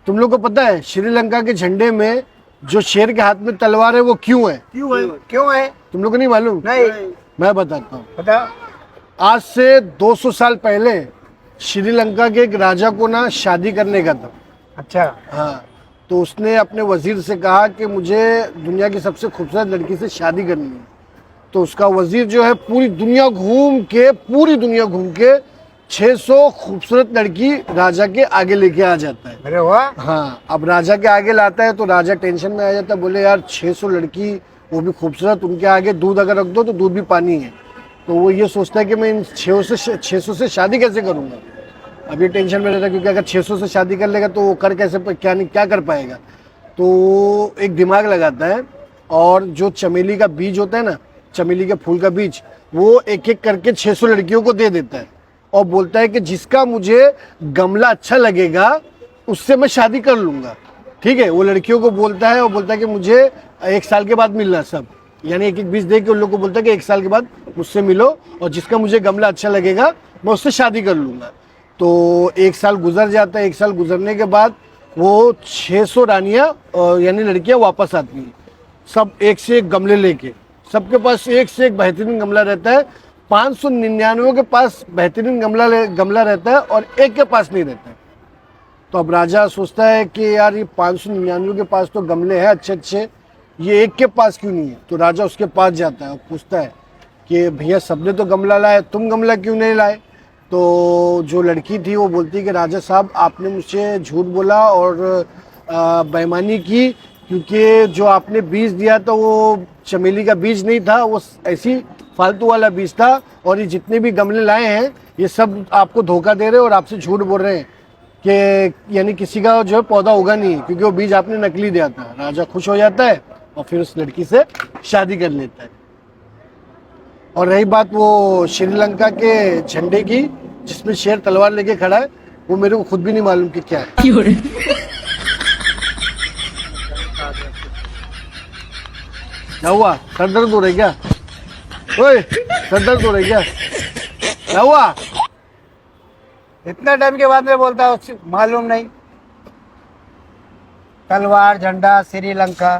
तुम लोग को पता है श्रीलंका के झंडे में जो शेर के हाथ में तलवार है वो क्यों है? क्यों है? तुम लोग को नहीं मालूम? नहीं मैं बताता हूँ। पता। आज से 200 साल पहले श्रीलंका के एक राजा को ना शादी करने का था। अच्छा। हाँ, तो उसने अपने वजीर से कहा कि मुझे दुनिया की सबसे खूबसूरत लड़की से शादी करनी है। तो उसका वजीर जो है पूरी दुनिया घूम के 600 खूबसूरत लड़की राजा के आगे लेके आ जाता है। अरे वाह। हाँ, अब राजा के आगे लाता है तो राजा टेंशन में आ जाता है, बोले यार 600 लड़की वो भी खूबसूरत, उनके आगे दूध अगर रख दो तो दूध भी पानी है। तो वो ये सोचता है कि मैं इन 600 से शादी कैसे करूँगा। अब ये टेंशन में रहता है क्योंकि अगर 600 से शादी कर लेगा तो वो कर कैसे क्या कर पाएगा। तो एक दिमाग लगाता है और जो चमेली का बीज होता है ना, चमेली के फूल का बीज, वो एक एक करके 600 लड़कियों को दे देता है और बोलता है कि जिसका मुझे गमला अच्छा लगेगा उससे मैं शादी कर लूँगा। ठीक है, वो लड़कियों को बोलता है और बोलता है कि मुझे 1 साल के बाद मिलना सब, यानी एक एक बीज दे के उन लोग को बोलता है कि 1 साल के बाद मुझसे मिलो और जिसका मुझे गमला अच्छा लगेगा मैं उससे शादी कर लूँगा। तो 1 साल गुजर जाता है। 1 साल गुजरने के बाद वो 600 रानियाँ यानी लड़कियाँ वापस आती हैं, सब एक से एक गमले लेके। सबके पास एक से एक बेहतरीन गमला रहता है। 599 के पास बेहतरीन गमला रहता है और एक के पास नहीं रहता है। तो अब राजा सोचता है कि यार ये 599 के पास तो गमले हैं अच्छे अच्छे, ये एक के पास क्यों नहीं है। तो राजा उसके पास जाता है और पूछता है कि भैया सबने तो गमला लाया, तुम गमला क्यों नहीं लाए। तो जो लड़की थी वो बोलती है कि राजा साहब आपने मुझसे झूठ बोला और बेईमानी की, क्योंकि जो आपने बीज दिया था वो चमेली का बीज नहीं था, वो ऐसी फालतू वाला बीज था और ये जितने भी गमले लाए हैं ये सब आपको धोखा दे रहे हैं और आपसे झूठ बोल रहे हैं कि यानी किसी का जो है पौधा होगा नहीं क्योंकि वो बीज आपने नकली दिया था। राजा खुश हो जाता है और फिर उस लड़की से शादी कर लेता है। और रही बात वो श्रीलंका के झंडे की जिसमें शेर तलवार लेके खड़ा है, वो मेरे को खुद भी नहीं मालूम कि क्या है। क्या हुआ, सर दर्द हो रहा है क्या? ओए, सर दर्द हो रहा है क्या हुआ? इतना टाइम के बाद में बोलता है मालूम नहीं। तलवार झंडा श्रीलंका